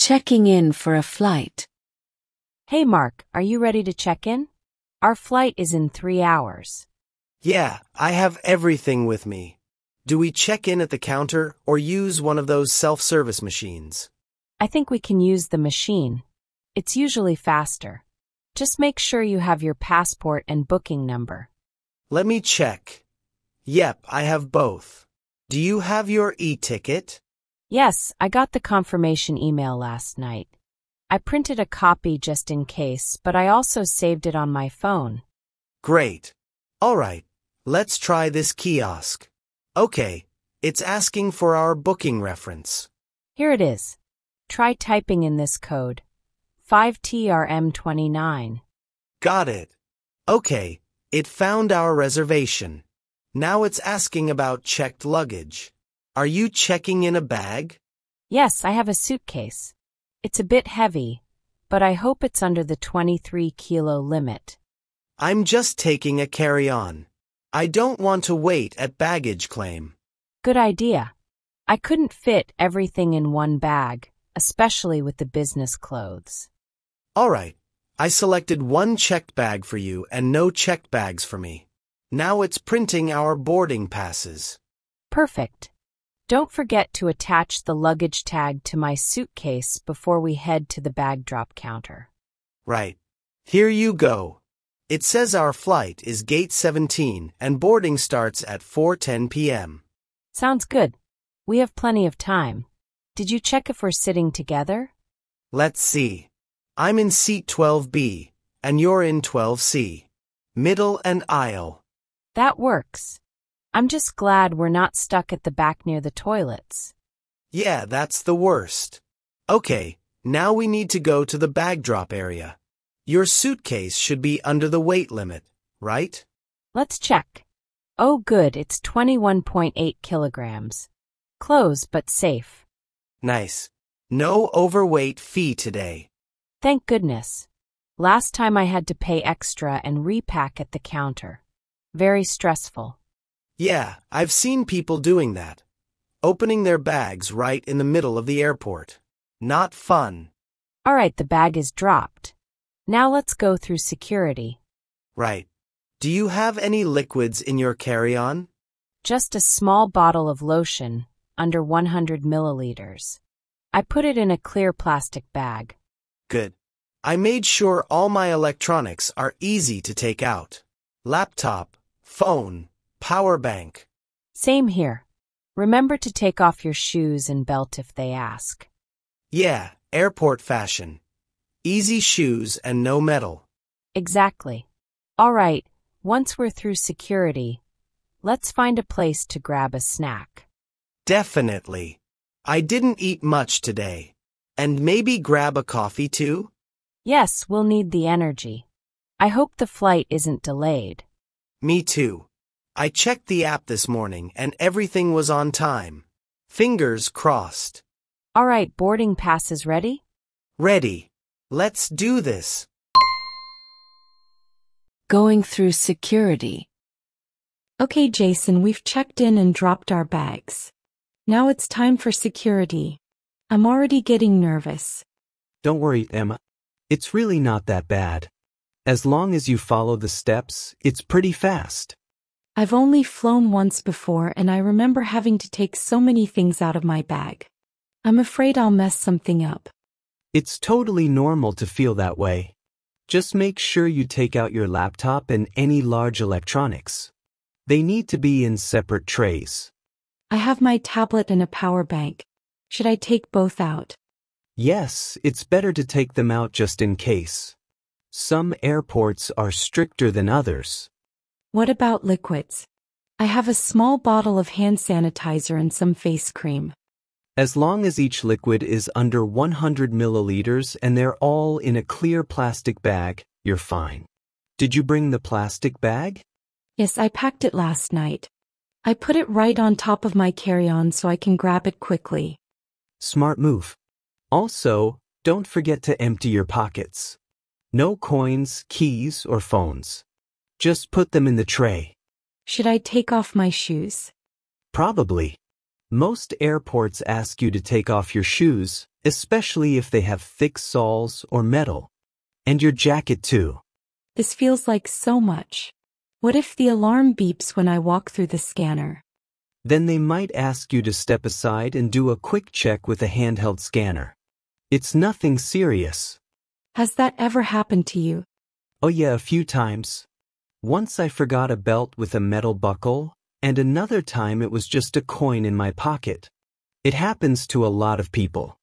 Checking in for a flight. Hey Mark, are you ready to check in? Our flight is in 3 hours. Yeah, I have everything with me. Do we check in at the counter or use one of those self-service machines? I think we can use the machine. It's usually faster. Just make sure you have your passport and booking number. Let me check. Yep, I have both. Do you have your e-ticket? Yes, I got the confirmation email last night. I printed a copy just in case, but I also saved it on my phone. Great. All right, let's try this kiosk. Okay, it's asking for our booking reference. Here it is. Try typing in this code. 5TRM29. Got it. Okay, it found our reservation. Now it's asking about checked luggage. Are you checking in a bag? Yes, I have a suitcase. It's a bit heavy, but I hope it's under the 23-kilo limit. I'm just taking a carry-on. I don't want to wait at baggage claim. Good idea. I couldn't fit everything in one bag, especially with the business clothes. All right, I selected one checked bag for you and no checked bags for me. Now it's printing our boarding passes. Perfect. Don't forget to attach the luggage tag to my suitcase before we head to the bag drop counter. Right. Here you go. It says our flight is gate 17 and boarding starts at 4:10 p.m. Sounds good. We have plenty of time. Did you check if we're sitting together? Let's see. I'm in seat 12B, and you're in 12C. Middle and aisle. That works. I'm just glad we're not stuck at the back near the toilets. Yeah, that's the worst. Okay, now we need to go to the bag drop area. Your suitcase should be under the weight limit, right? Let's check. Oh good, it's 21.8 kilograms. Close but safe. Nice. No overweight fee today. Thank goodness. Last time I had to pay extra and repack at the counter. Very stressful. Yeah, I've seen people doing that. Opening their bags right in the middle of the airport. Not fun. All right, the bag is dropped. Now let's go through security. Right. Do you have any liquids in your carry-on? Just a small bottle of lotion, under 100 milliliters. I put it in a clear plastic bag. Good. I made sure all my electronics are easy to take out. Laptop, phone, power bank. Same here. Remember to take off your shoes and belt if they ask. Yeah, airport fashion. Easy shoes and no metal. Exactly. All right, once we're through security, let's find a place to grab a snack. Definitely. I didn't eat much today. And maybe grab a coffee too? Yes, we'll need the energy. I hope the flight isn't delayed. Me too. I checked the app this morning and everything was on time. Fingers crossed. All right, boarding pass is ready? Ready. Let's do this. Going through security. Okay, Jason, we've checked in and dropped our bags. Now it's time for security. I'm already getting nervous. Don't worry, Emma. It's really not that bad. As long as you follow the steps, it's pretty fast. I've only flown once before and I remember having to take so many things out of my bag. I'm afraid I'll mess something up. It's totally normal to feel that way. Just make sure you take out your laptop and any large electronics. They need to be in separate trays. I have my tablet and a power bank. Should I take both out? Yes, it's better to take them out just in case. Some airports are stricter than others. What about liquids? I have a small bottle of hand sanitizer and some face cream. As long as each liquid is under 100 milliliters and they're all in a clear plastic bag, you're fine. Did you bring the plastic bag? Yes, I packed it last night. I put it right on top of my carry-on so I can grab it quickly. Smart move. Also, don't forget to empty your pockets. No coins, keys, or phones. Just put them in the tray. Should I take off my shoes? Probably. Most airports ask you to take off your shoes, especially if they have thick soles or metal. And your jacket too. This feels like so much. What if the alarm beeps when I walk through the scanner? Then they might ask you to step aside and do a quick check with a handheld scanner. It's nothing serious. Has that ever happened to you? Oh yeah, a few times. Once I forgot a belt with a metal buckle, and another time it was just a coin in my pocket. It happens to a lot of people.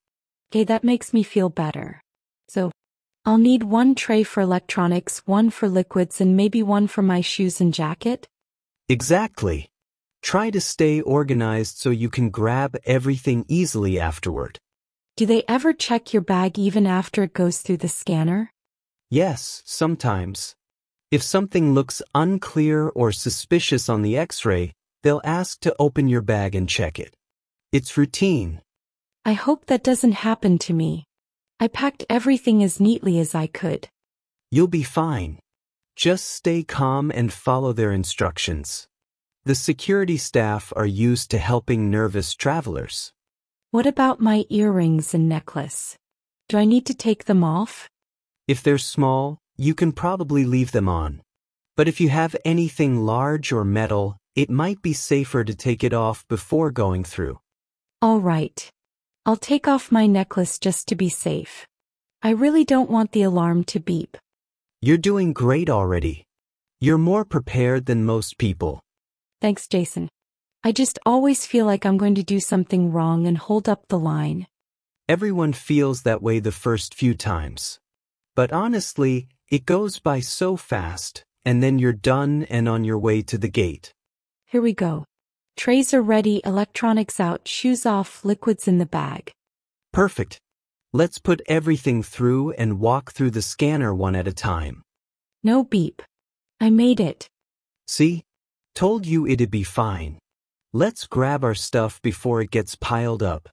Okay, that makes me feel better. So, I'll need one tray for electronics, one for liquids, and maybe one for my shoes and jacket? Exactly. Try to stay organized so you can grab everything easily afterward. Do they ever check your bag even after it goes through the scanner? Yes, sometimes. If something looks unclear or suspicious on the X-ray, they'll ask to open your bag and check it. It's routine. I hope that doesn't happen to me. I packed everything as neatly as I could. You'll be fine. Just stay calm and follow their instructions. The security staff are used to helping nervous travelers. What about my earrings and necklace? Do I need to take them off? If they're small, you can probably leave them on. But if you have anything large or metal, it might be safer to take it off before going through. All right. I'll take off my necklace just to be safe. I really don't want the alarm to beep. You're doing great already. You're more prepared than most people. Thanks, Jason. I just always feel like I'm going to do something wrong and hold up the line. Everyone feels that way the first few times. But honestly, it goes by so fast, and then you're done and on your way to the gate. Here we go. Trays are ready, electronics out, shoes off, liquids in the bag. Perfect. Let's put everything through and walk through the scanner one at a time. No beep. I made it. See? Told you it'd be fine. Let's grab our stuff before it gets piled up.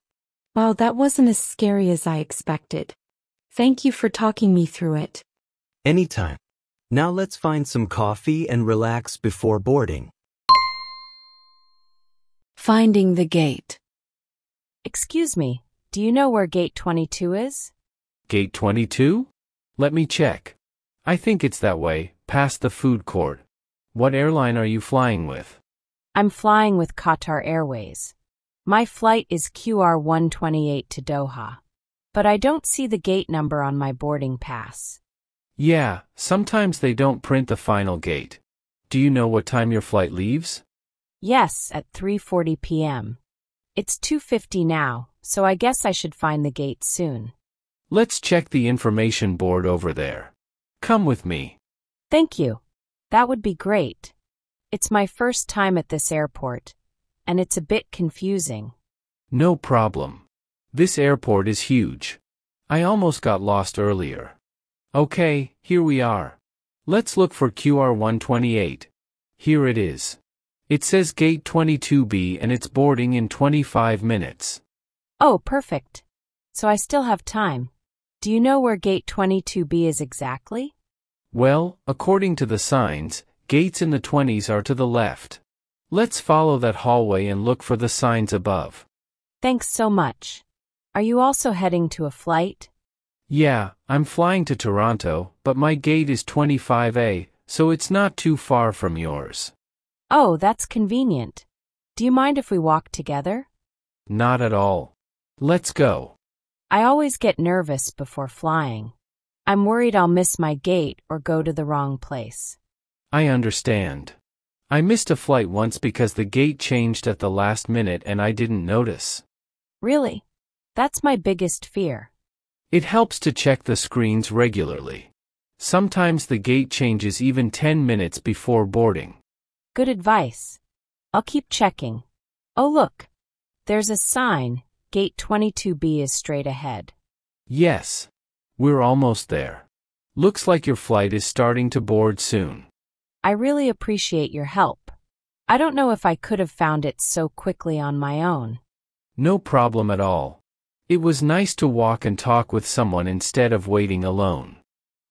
Wow, that wasn't as scary as I expected. Thank you for talking me through it. Anytime. Now let's find some coffee and relax before boarding. Finding the gate. Excuse me, do you know where gate 22 is? Gate 22? Let me check. I think it's that way, past the food court. What airline are you flying with? I'm flying with Qatar Airways. My flight is QR-128 to Doha. But I don't see the gate number on my boarding pass. Yeah, sometimes they don't print the final gate. Do you know what time your flight leaves? Yes, at 3:40 p.m. It's 2:50 now, so I guess I should find the gate soon. Let's check the information board over there. Come with me. Thank you. That would be great. It's my first time at this airport, and it's a bit confusing. No problem. This airport is huge. I almost got lost earlier. Okay, here we are. Let's look for QR-128. Here it is. It says Gate 22B and it's boarding in 25 minutes. Oh, perfect. So I still have time. Do you know where Gate 22B is exactly? Well, according to the signs, gates in the 20s are to the left. Let's follow that hallway and look for the signs above. Thanks so much. Are you also heading to a flight? Yeah, I'm flying to Toronto, but my gate is 25A, so it's not too far from yours. Oh, that's convenient. Do you mind if we walk together? Not at all. Let's go. I always get nervous before flying. I'm worried I'll miss my gate or go to the wrong place. I understand. I missed a flight once because the gate changed at the last minute and I didn't notice. Really? That's my biggest fear. It helps to check the screens regularly. Sometimes the gate changes even 10 minutes before boarding. Good advice. I'll keep checking. Oh, look. There's a sign. Gate 22B is straight ahead. Yes. We're almost there. Looks like your flight is starting to board soon. I really appreciate your help. I don't know if I could have found it so quickly on my own. No problem at all. It was nice to walk and talk with someone instead of waiting alone.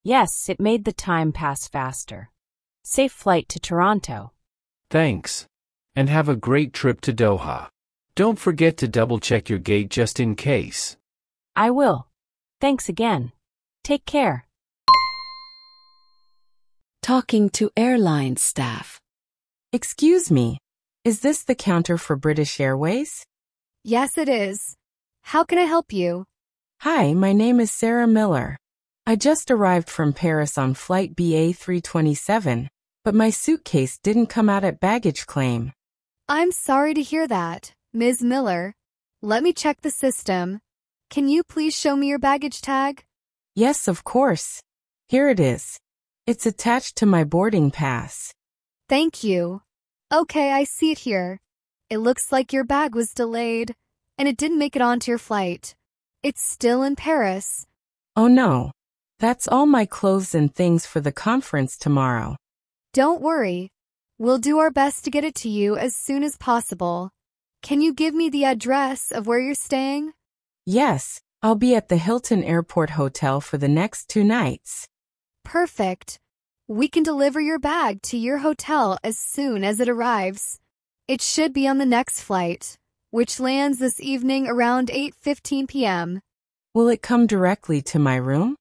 Yes, it made the time pass faster. Safe flight to Toronto. Thanks. And have a great trip to Doha. Don't forget to double-check your gate just in case. I will. Thanks again. Take care. Talking to airline staff. Excuse me, is this the counter for British Airways? Yes, it is. How can I help you? Hi, my name is Sarah Miller. I just arrived from Paris on flight BA 327, but my suitcase didn't come out at baggage claim. I'm sorry to hear that, Ms. Miller. Let me check the system. Can you please show me your baggage tag? Yes, of course. Here it is. It's attached to my boarding pass. Thank you. Okay, I see it here. It looks like your bag was delayed, and it didn't make it onto your flight. It's still in Paris. Oh no. That's all my clothes and things for the conference tomorrow. Don't worry. We'll do our best to get it to you as soon as possible. Can you give me the address of where you're staying? Yes, I'll be at the Hilton Airport Hotel for the next 2 nights. Perfect. We can deliver your bag to your hotel as soon as it arrives. It should be on the next flight, which lands this evening around 8:15 p.m. Will it come directly to my room?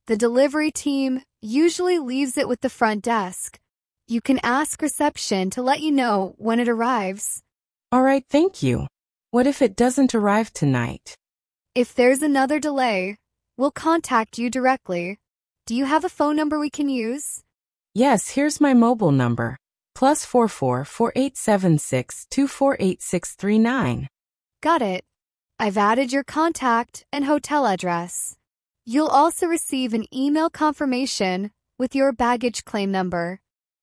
The delivery team usually leaves it with the front desk. You can ask reception to let you know when it arrives. All right, thank you. What if it doesn't arrive tonight? If there's another delay, we'll contact you directly. Do you have a phone number we can use? Yes, here's my mobile number. +44 4876 248639. Got it. I've added your contact and hotel address. You'll also receive an email confirmation with your baggage claim number.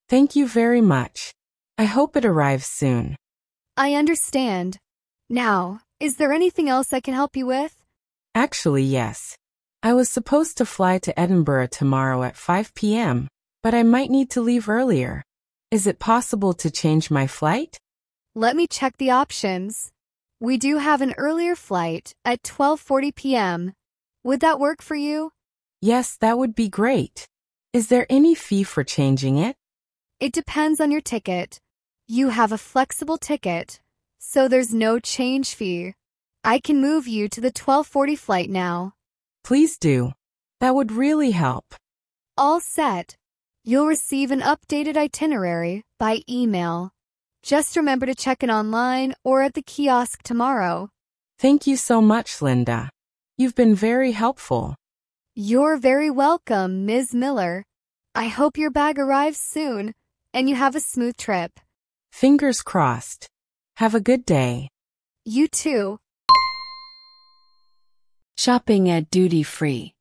Thank you very much. I hope it arrives soon. I understand. Now, is there anything else I can help you with? Actually, yes. I was supposed to fly to Edinburgh tomorrow at 5 p.m., but I might need to leave earlier. Is it possible to change my flight? Let me check the options. We do have an earlier flight at 12:40 p.m. Would that work for you? Yes, that would be great. Is there any fee for changing it? It depends on your ticket. You have a flexible ticket, so there's no change fee. I can move you to the 12:40 flight now. Please do. That would really help. All set. You'll receive an updated itinerary by email. Just remember to check it online or at the kiosk tomorrow. Thank you so much, Linda. You've been very helpful. You're very welcome, Ms. Miller. I hope your bag arrives soon and you have a smooth trip. Fingers crossed. Have a good day. You too. Shopping at duty free.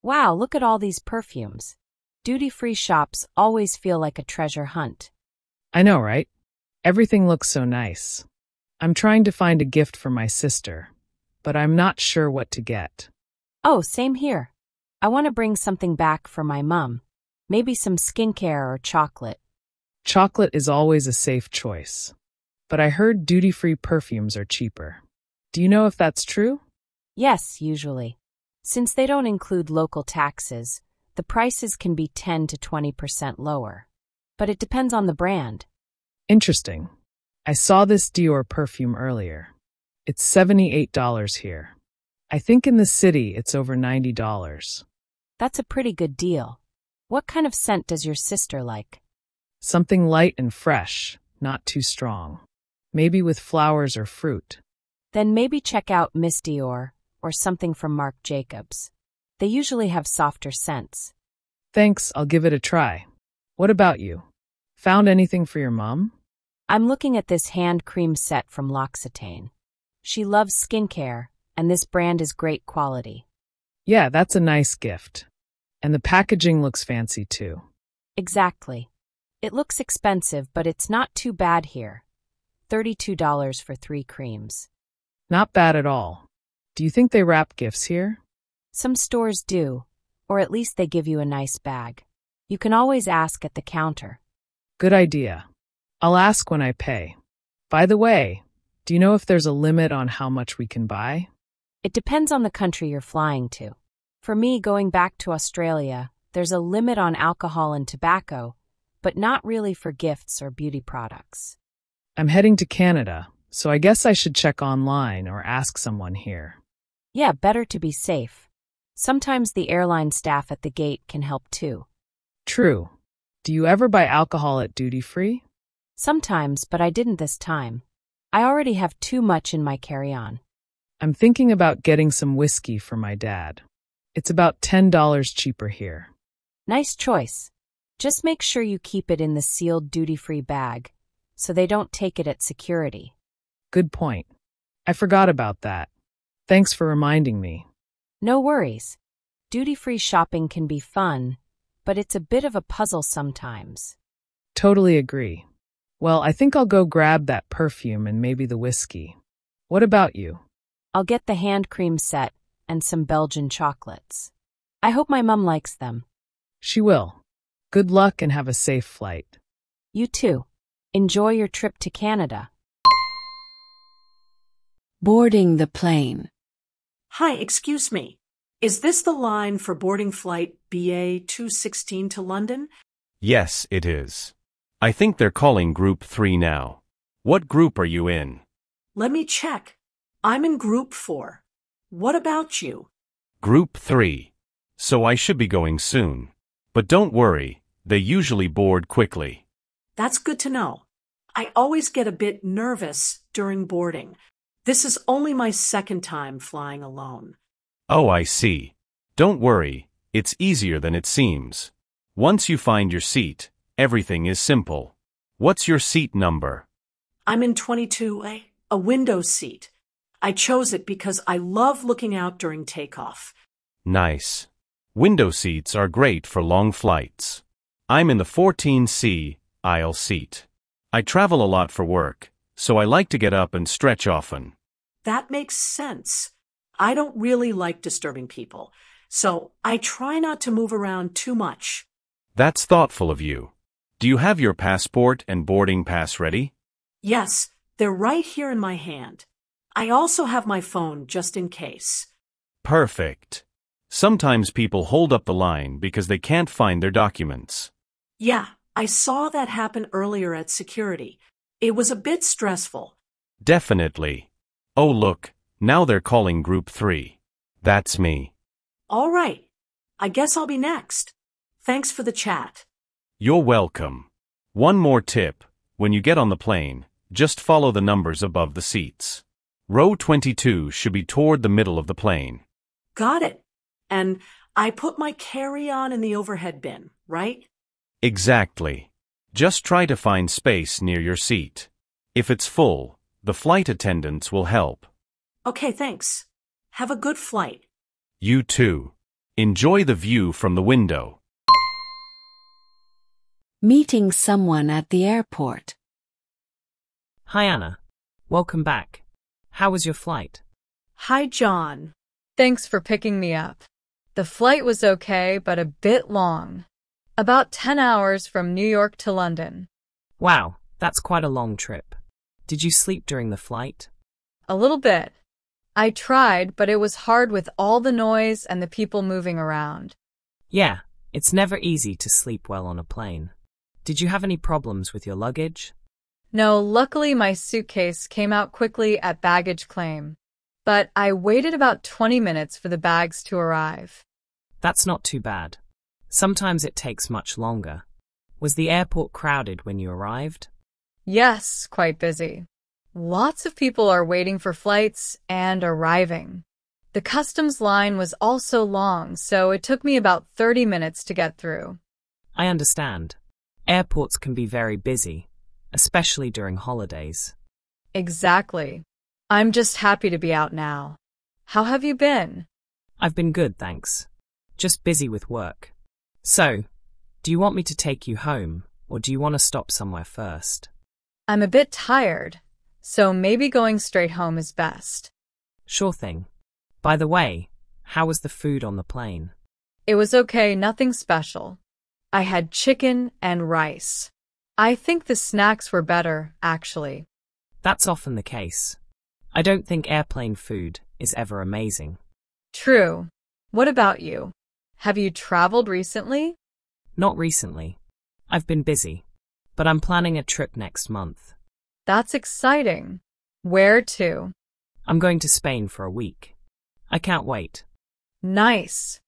Wow, look at all these perfumes. Duty-free shops always feel like a treasure hunt. I know, right? Everything looks so nice. I'm trying to find a gift for my sister, but I'm not sure what to get. Oh, same here. I want to bring something back for my mom. Maybe some skincare or chocolate. Chocolate is always a safe choice. But I heard duty-free perfumes are cheaper. Do you know if that's true? Yes, usually. Since they don't include local taxes, the prices can be 10 to 20% lower. But it depends on the brand. Interesting. I saw this Dior perfume earlier. It's $78 here. I think in the city it's over $90. That's a pretty good deal. What kind of scent does your sister like? Something light and fresh, not too strong. Maybe with flowers or fruit. Then maybe check out Miss Dior or something from Marc Jacobs. They usually have softer scents. Thanks, I'll give it a try. What about you? Found anything for your mom? I'm looking at this hand cream set from L'Occitane. She loves skincare, and this brand is great quality. Yeah, that's a nice gift. And the packaging looks fancy too. Exactly. It looks expensive, but it's not too bad here. $32 for 3 creams. Not bad at all. Do you think they wrap gifts here? Some stores do, or at least they give you a nice bag. You can always ask at the counter. Good idea. I'll ask when I pay. By the way, do you know if there's a limit on how much we can buy? It depends on the country you're flying to. For me, going back to Australia, there's a limit on alcohol and tobacco, but not really for gifts or beauty products. I'm heading to Canada, so I guess I should check online or ask someone here. Yeah, better to be safe. Sometimes the airline staff at the gate can help too. True. Do you ever buy alcohol at duty free? Sometimes, but I didn't this time. I already have too much in my carry-on. I'm thinking about getting some whiskey for my dad. It's about $10 cheaper here. Nice choice. Just make sure you keep it in the sealed duty-free bag, so they don't take it at security. Good point. I forgot about that. Thanks for reminding me. No worries. Duty-free shopping can be fun, but it's a bit of a puzzle sometimes. Totally agree. Well, I think I'll go grab that perfume and maybe the whiskey. What about you? I'll get the hand cream set and some Belgian chocolates. I hope my mum likes them. She will. Good luck and have a safe flight. You too. Enjoy your trip to Canada. Boarding the plane. Hi, excuse me. Is this the line for boarding flight BA 216 to London? Yes, it is. I think they're calling Group 3 now. What group are you in? Let me check. I'm in Group 4. What about you? Group 3. So I should be going soon. But don't worry, they usually board quickly. That's good to know. I always get a bit nervous during boarding. This is only my second time flying alone. Oh, I see. Don't worry, it's easier than it seems. Once you find your seat, everything is simple. What's your seat number? I'm in 22A, a window seat. I chose it because I love looking out during takeoff. Nice. Window seats are great for long flights. I'm in the 14C, aisle seat. I travel a lot for work, so I like to get up and stretch often. That makes sense. I don't really like disturbing people, so I try not to move around too much. That's thoughtful of you. Do you have your passport and boarding pass ready? Yes, they're right here in my hand. I also have my phone just in case. Perfect. Sometimes people hold up the line because they can't find their documents. Yeah, I saw that happen earlier at security. It was a bit stressful. Definitely. Oh look, now they're calling Group 3. That's me. All right. I guess I'll be next. Thanks for the chat. You're welcome. One more tip. When you get on the plane, just follow the numbers above the seats. Row 22 should be toward the middle of the plane. Got it. And I put my carry-on in the overhead bin, right? Exactly. Just try to find space near your seat. If it's full, the flight attendants will help. Okay, thanks. Have a good flight. You too. Enjoy the view from the window. Meeting someone at the airport. Hi, Anna. Welcome back. How was your flight? Hi, John. Thanks for picking me up. The flight was okay, but a bit long. About 10 hours from New York to London. Wow, that's quite a long trip. Did you sleep during the flight? A little bit. I tried, but it was hard with all the noise and the people moving around. Yeah, it's never easy to sleep well on a plane. Did you have any problems with your luggage? No, luckily my suitcase came out quickly at baggage claim. But I waited about 20 minutes for the bags to arrive. That's not too bad. Sometimes it takes much longer. Was the airport crowded when you arrived? Yes, quite busy. Lots of people are waiting for flights and arriving. The customs line was also long, so it took me about 30 minutes to get through. I understand. Airports can be very busy, especially during holidays. Exactly. I'm just happy to be out now. How have you been? I've been good, thanks. Just busy with work. So, do you want me to take you home, or do you want to stop somewhere first? I'm a bit tired, so maybe going straight home is best. Sure thing. By the way, how was the food on the plane? It was okay, nothing special. I had chicken and rice. I think the snacks were better, actually. That's often the case. I don't think airplane food is ever amazing. True. What about you? Have you traveled recently? Not recently. I've been busy, but I'm planning a trip next month. That's exciting. Where to? I'm going to Spain for a week. I can't wait. Nice.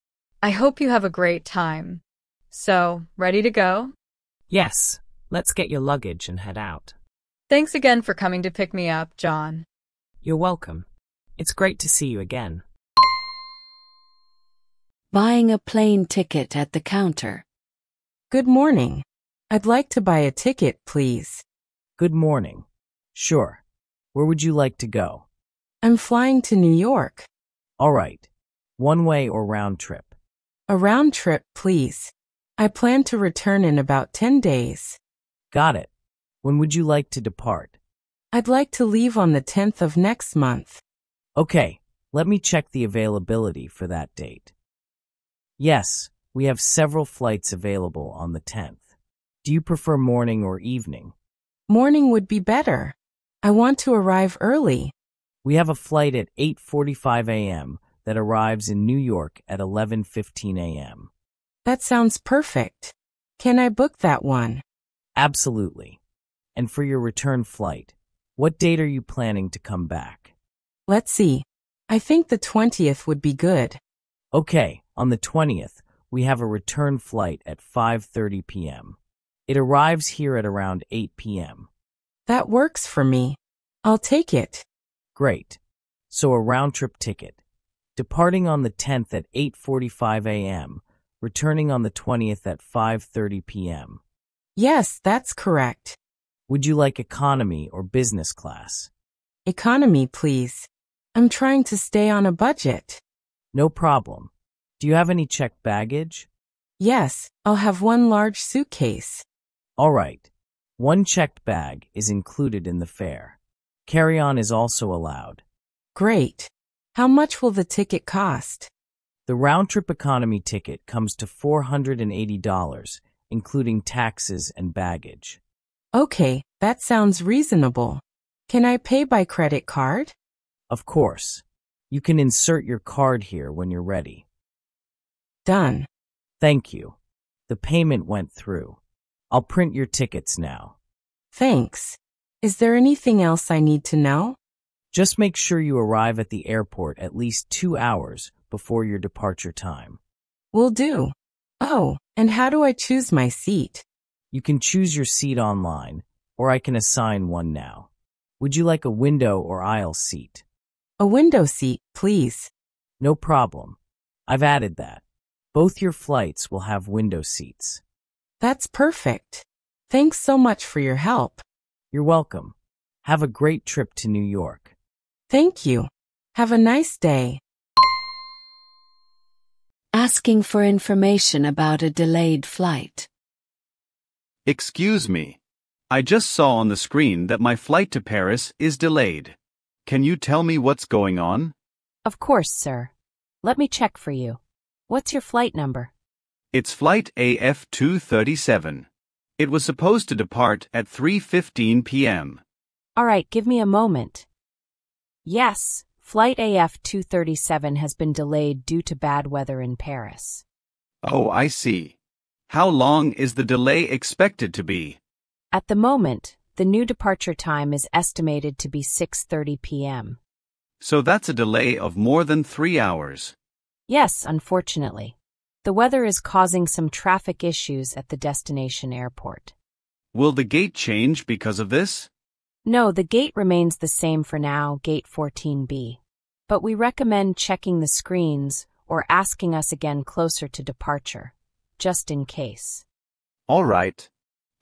I hope you have a great time. So, ready to go? Yes, let's get your luggage and head out. Thanks again for coming to pick me up, John. You're welcome. It's great to see you again. Buying a plane ticket at the counter. Good morning. I'd like to buy a ticket, please. Good morning. Sure. Where would you like to go? I'm flying to New York. All right. One way or round trip? A round trip, please. I plan to return in about 10 days. Got it. When would you like to depart? I'd like to leave on the 10th of next month. Okay, let me check the availability for that date. Yes, we have several flights available on the 10th. Do you prefer morning or evening? Morning would be better. I want to arrive early. We have a flight at 8:45 a.m. that arrives in New York at 11:15 a.m. That sounds perfect. Can I book that one? Absolutely. And for your return flight, what date are you planning to come back? Let's see. I think the 20th would be good. Okay, on the 20th, we have a return flight at 5:30 p.m. It arrives here at around 8 p.m. That works for me. I'll take it. Great. So a round-trip ticket. Departing on the 10th at 8:45 a.m., returning on the 20th at 5:30 p.m. Yes, that's correct. Would you like economy or business class? Economy, please. I'm trying to stay on a budget. No problem. Do you have any checked baggage? Yes, I'll have one large suitcase. All right. One checked bag is included in the fare. Carry-on is also allowed. Great. How much will the ticket cost? The round-trip economy ticket comes to $480, including taxes and baggage. Okay, that sounds reasonable. Can I pay by credit card? Of course. You can insert your card here when you're ready. Done. Thank you. The payment went through. I'll print your tickets now. Thanks. Is there anything else I need to know? Just make sure you arrive at the airport at least 2 hours before your departure time. Will do. Oh, and how do I choose my seat? You can choose your seat online, or I can assign one now. Would you like a window or aisle seat? A window seat, please. No problem. I've added that. Both your flights will have window seats. That's perfect. Thanks so much for your help. You're welcome. Have a great trip to New York. Thank you. Have a nice day. Asking for information about a delayed flight. Excuse me. I just saw on the screen that my flight to Paris is delayed. Can you tell me what's going on? Of course, sir. Let me check for you. What's your flight number? It's flight AF 237. It was supposed to depart at 3:15 p.m. All right, give me a moment. Yes, flight AF 237 has been delayed due to bad weather in Paris. Oh, I see. How long is the delay expected to be? At the moment, the new departure time is estimated to be 6:30 p.m. So that's a delay of more than 3 hours. Yes, unfortunately. The weather is causing some traffic issues at the destination airport. Will the gate change because of this? No, the gate remains the same for now, gate 14B. But we recommend checking the screens or asking us again closer to departure, just in case. All right.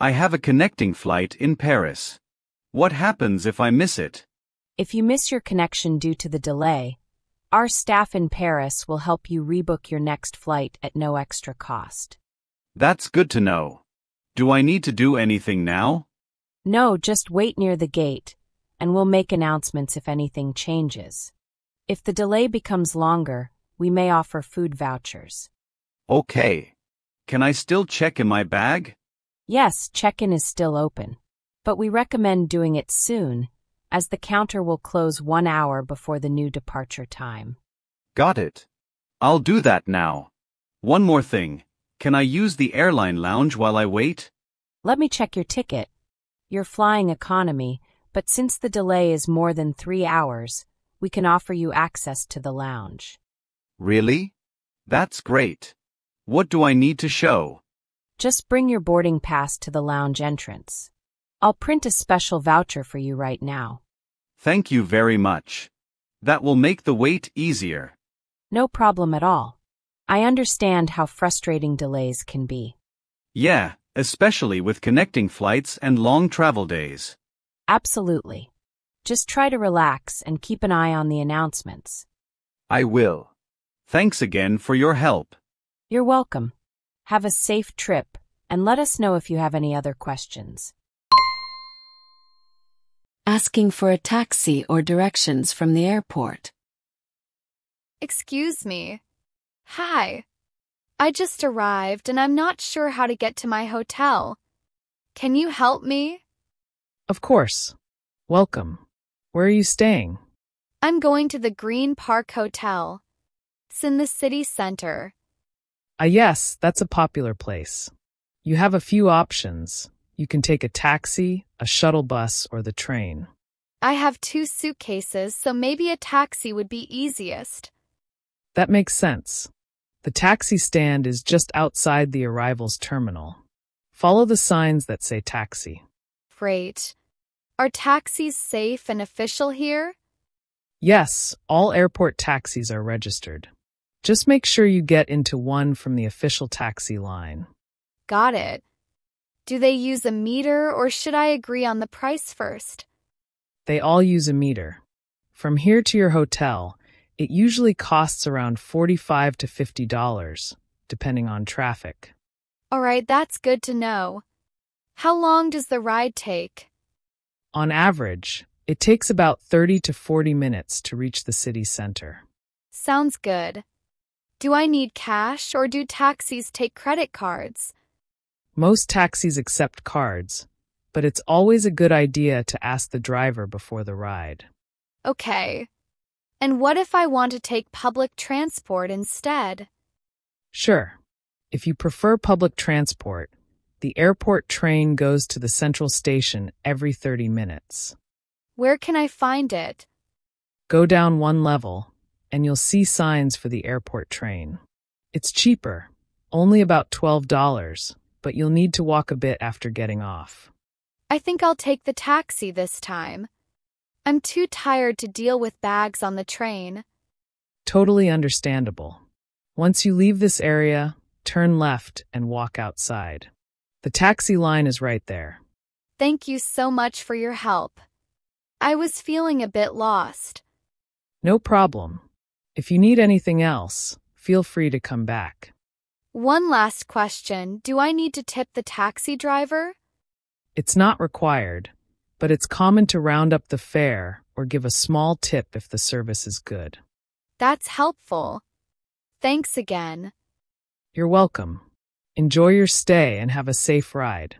I have a connecting flight in Paris. What happens if I miss it? If you miss your connection due to the delay, our staff in Paris will help you rebook your next flight at no extra cost. That's good to know. Do I need to do anything now? No, just wait near the gate, and we'll make announcements if anything changes. If the delay becomes longer, we may offer food vouchers. Okay. Can I still check in my bag? Yes, check-in is still open, but we recommend doing it soon, as the counter will close 1 hour before the new departure time. Got it. I'll do that now. One more thing. Can I use the airline lounge while I wait? Let me check your ticket. You're flying economy, but since the delay is more than 3 hours, we can offer you access to the lounge. Really? That's great. What do I need to show? Just bring your boarding pass to the lounge entrance. I'll print a special voucher for you right now. Thank you very much. That will make the wait easier. No problem at all. I understand how frustrating delays can be. Yeah, especially with connecting flights and long travel days. Absolutely. Just try to relax and keep an eye on the announcements. I will. Thanks again for your help. You're welcome. Have a safe trip, and let us know if you have any other questions. Asking for a taxi or directions from the airport. Excuse me. Hi. I just arrived and I'm not sure how to get to my hotel. Can you help me? Of course. Welcome. Where are you staying? I'm going to the Green Park Hotel. It's in the city center. Yes, that's a popular place. You have a few options. You can take a taxi, a shuttle bus, or the train. I have 2 suitcases, so maybe a taxi would be easiest. That makes sense. The taxi stand is just outside the arrivals terminal. Follow the signs that say taxi. Great. Are taxis safe and official here? Yes, all airport taxis are registered. Just make sure you get into one from the official taxi line. Got it. Do they use a meter or should I agree on the price first? They all use a meter. From here to your hotel, it usually costs around $45 to $50, depending on traffic. All right, that's good to know. How long does the ride take? On average, it takes about 30 to 40 minutes to reach the city center. Sounds good. Do I need cash or do taxis take credit cards? Most taxis accept cards, but it's always a good idea to ask the driver before the ride. Okay. And what if I want to take public transport instead? Sure. If you prefer public transport, the airport train goes to the central station every 30 minutes. Where can I find it? Go down 1 level, and you'll see signs for the airport train. It's cheaper, only about $12, but you'll need to walk a bit after getting off. I think I'll take the taxi this time. I'm too tired to deal with bags on the train. Totally understandable. Once you leave this area, turn left and walk outside. The taxi line is right there. Thank you so much for your help. I was feeling a bit lost. No problem. If you need anything else, feel free to come back. One last question. Do I need to tip the taxi driver? It's not required, but it's common to round up the fare or give a small tip if the service is good. That's helpful. Thanks again. You're welcome. Enjoy your stay and have a safe ride.